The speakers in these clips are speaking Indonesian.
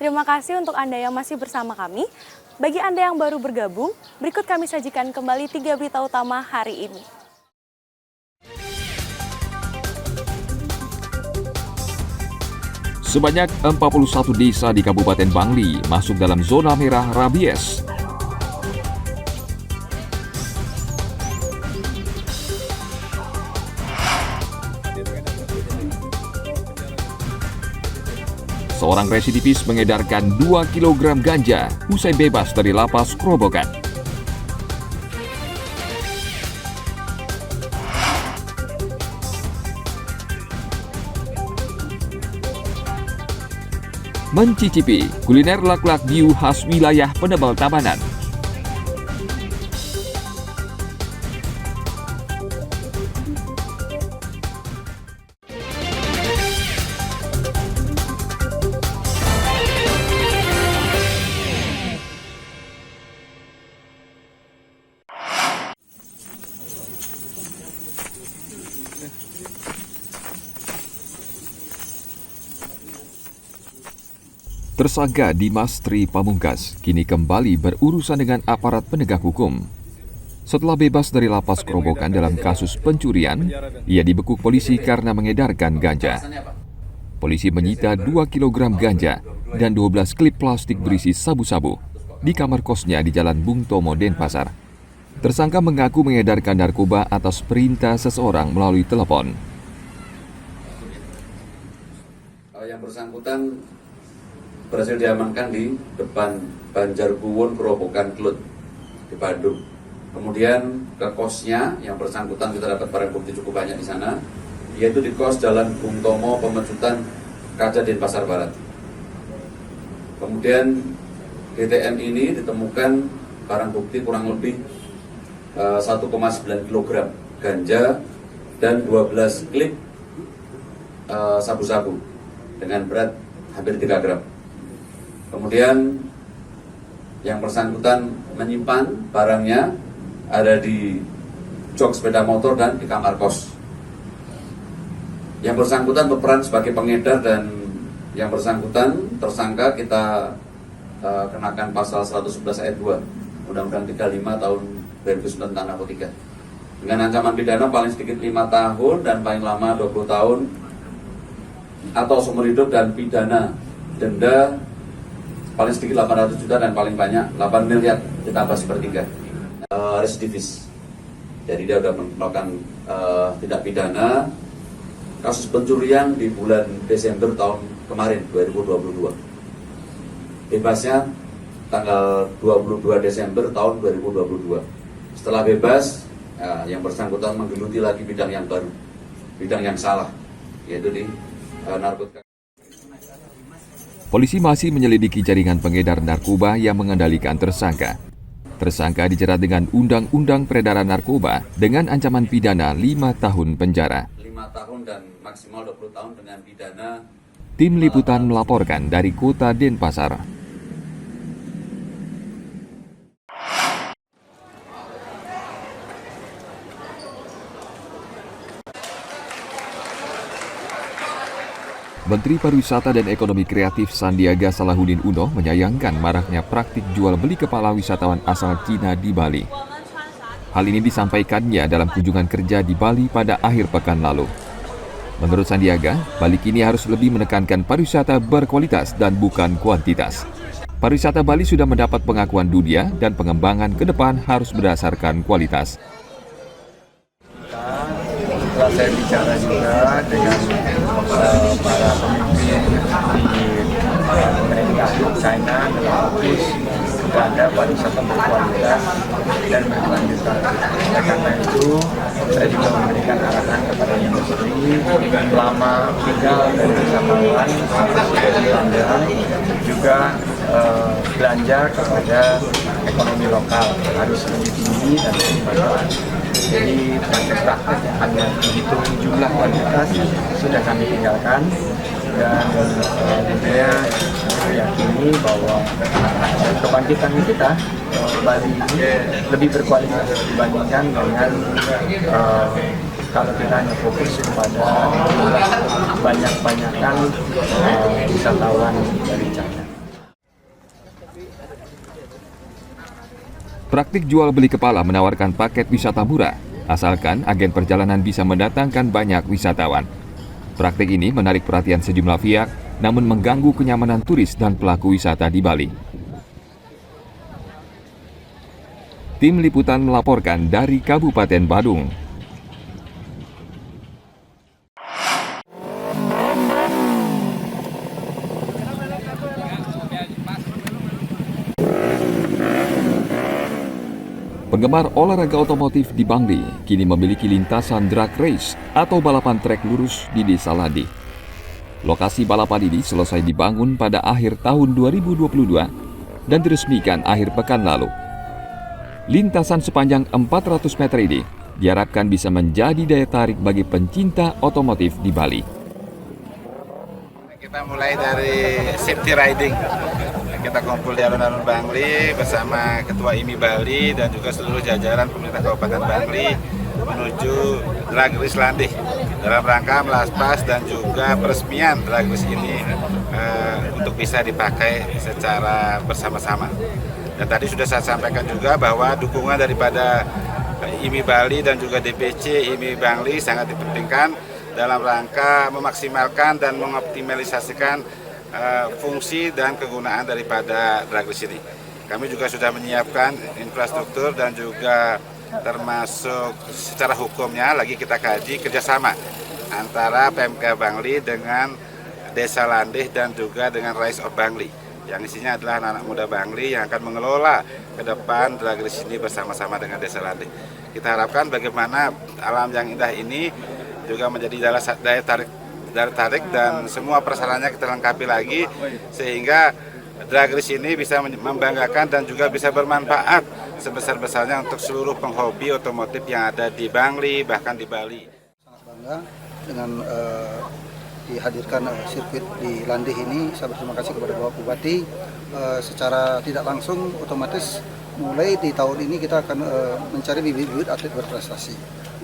Terima kasih untuk Anda yang masih bersama kami. Bagi Anda yang baru bergabung, berikut kami sajikan kembali 3 berita utama hari ini. Sebanyak 41 desa di Kabupaten Bangli masuk dalam zona merah rabies. Seorang residivis mengedarkan 2 kg ganja usai bebas dari lapas Kerobokan. Mencicipi kuliner lak-lak biu khas wilayah Penebel Tabanan. Tersangka Dimas Tri Pamungkas kini kembali berurusan dengan aparat penegak hukum. Setelah bebas dari lapas Kerobokan dalam kasus pencurian, ia dibekuk polisi karena mengedarkan ganja. Polisi menyita 2 kg ganja dan 12 klip plastik berisi sabu-sabu di kamar kosnya di Jalan Bung Tomo, Denpasar. Tersangka mengaku mengedarkan narkoba atas perintah seseorang melalui telepon. Yang bersangkutan berhasil diamankan di depan Banjarkuwon Kerobokan Klut di Bandung. Kemudian ke kosnya yang bersangkutan kita dapat barang bukti cukup banyak di sana, yaitu di kos Jalan Bung Tomo, Pemecutan, Kaca, Denpasar Barat. Kemudian DTM ini ditemukan barang bukti kurang lebih 1,9 kg ganja dan 12 klip sabu-sabu dengan berat hampir 3 gram. Kemudian yang bersangkutan menyimpan barangnya ada di jok sepeda motor dan di kamar kos. Yang bersangkutan berperan sebagai pengedar dan yang bersangkutan tersangka kita kenakan pasal 111 ayat 2 Undang-Undang 35 tahun 2009 tentang narkotika dengan ancaman pidana paling sedikit 5 tahun dan paling lama 20 tahun atau seumur hidup dan pidana denda paling sedikit 800 juta dan paling banyak 8 miliar ditambah sepertiga. Residivis. Jadi dia sudah melakukan tindak pidana kasus pencurian di bulan Desember tahun kemarin 2022. Bebasnya tanggal 22 Desember tahun 2022. Setelah bebas, yang bersangkutan menggeluti lagi bidang yang baru, bidang yang salah, yaitu di narkotika. Polisi masih menyelidiki jaringan pengedar narkoba yang mengendalikan tersangka. Tersangka dijerat dengan Undang-Undang Peredaran Narkoba dengan ancaman pidana 5 tahun penjara. 5 tahun dan maksimal 20 tahun dengan pidana. Tim Liputan melaporkan dari Kota Denpasar. Menteri Pariwisata dan Ekonomi Kreatif Sandiaga Salahuddin Uno menyayangkan maraknya praktik jual beli kepala wisatawan asal Cina di Bali. Hal ini disampaikannya dalam kunjungan kerja di Bali pada akhir pekan lalu. Menurut Sandiaga, Bali kini harus lebih menekankan pariwisata berkualitas dan bukan kuantitas. Pariwisata Bali sudah mendapat pengakuan dunia dan pengembangan ke depan harus berdasarkan kualitas. Setelah saya bicara juga dengan para pemimpin di pemerintah China dalam fokus sudah ada pariwisata berkualitas dan berkelanjutan. Karena itu saya juga memberikan arahan kepada industri lama tinggal dari wisatawan sudah dilandang juga belanja kepada ekonomi lokal harus lebih tinggi dan lebih bagus. Jadi praktek-praktek yang hanya menghitung jumlah kuantitas sudah kami tinggalkan dan tentunya meyakini bahwa kebangkitan kita Bali ini lebih berkualitas dibandingkan dengan kalau kita hanya fokus kepada banyak-banyakan wisatawan dari China. Praktik jual beli kepala menawarkan paket wisata murah, asalkan agen perjalanan bisa mendatangkan banyak wisatawan. Praktik ini menarik perhatian sejumlah pihak, namun mengganggu kenyamanan turis dan pelaku wisata di Bali. Tim Liputan melaporkan dari Kabupaten Badung. Penggemar olahraga otomotif di Bangli kini memiliki lintasan drag race atau balapan trek lurus di Desa Landih. Lokasi balapan ini selesai dibangun pada akhir tahun 2022 dan diresmikan akhir pekan lalu. Lintasan sepanjang 400 meter ini diharapkan bisa menjadi daya tarik bagi pencinta otomotif di Bali. Kita mulai dari safety riding. Kita kumpul di alun-alun Bangli bersama Ketua IMI Bali dan juga seluruh jajaran pemerintah Kabupaten Bangli menuju drag race Landih dalam rangka melaspas dan juga peresmian drag race ini untuk bisa dipakai secara bersama-sama. Dan tadi sudah saya sampaikan juga bahwa dukungan daripada IMI Bali dan juga DPC IMI Bangli sangat dipentingkan dalam rangka memaksimalkan dan mengoptimalisasikan fungsi dan kegunaan daripada drag race ini. Kami juga sudah menyiapkan infrastruktur dan juga termasuk secara hukumnya lagi kita kaji kerjasama antara PMK Bangli dengan Desa Landih dan juga dengan Rise of Bangli, yang isinya adalah anak-anak muda Bangli yang akan mengelola ke depan drag race ini bersama-sama dengan Desa Landih. Kita harapkan bagaimana alam yang indah ini juga menjadi daya tarik dan semua prasaranya kita lengkapi lagi sehingga drag race ini bisa membanggakan dan juga bisa bermanfaat sebesar-besarnya untuk seluruh penghobi otomotif yang ada di Bangli bahkan di Bali. Sangat bangga dengan dihadirkan sirkuit di Landih ini. Saya berterima kasih kepada Bapak Bupati. Secara tidak langsung otomatis mulai di tahun ini kita akan mencari bibit-bibit atlet berprestasi.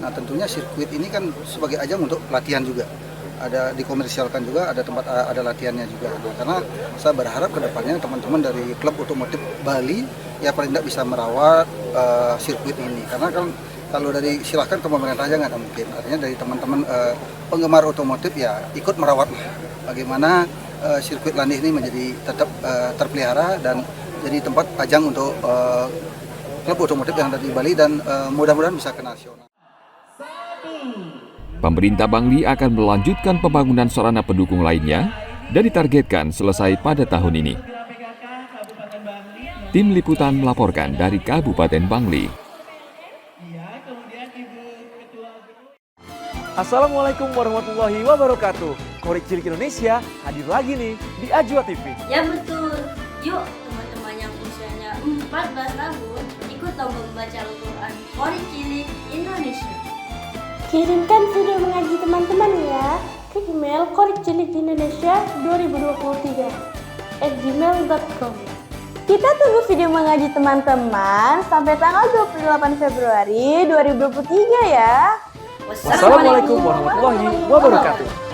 Nah tentunya sirkuit ini kan sebagai ajang untuk pelatihan juga. Ada dikomersialkan juga, ada tempat ada latihannya juga. Nah, karena saya berharap kedepannya teman-teman dari klub otomotif Bali ya paling tidak bisa merawat sirkuit ini. Karena kan kalau dari silahkan ke pemerintah aja nggak mungkin. Artinya dari teman-teman penggemar otomotif ya ikut merawat bagaimana sirkuit Landih ini menjadi tetap terpelihara dan jadi tempat ajang untuk klub otomotif yang ada di Bali dan mudah-mudahan bisa ke nasional. Pemerintah Bangli akan melanjutkan pembangunan sarana pendukung lainnya dan ditargetkan selesai pada tahun ini. Tim Liputan melaporkan dari Kabupaten Bangli. Assalamualaikum warahmatullahi wabarakatuh. Korek Cilik Indonesia hadir lagi nih di Ajwa TV. Ya betul. Yuk teman-teman yang usianya 14 tahun ikut lomba membaca Al-Quran Korek Cilik Indonesia. Kirimkan video mengaji teman-teman ya ke email korekcilik2023@gmail.com. Kita tunggu video mengaji teman-teman sampai tanggal 28 Februari 2023 ya. Wassalamualaikum warahmatullahi wabarakatuh.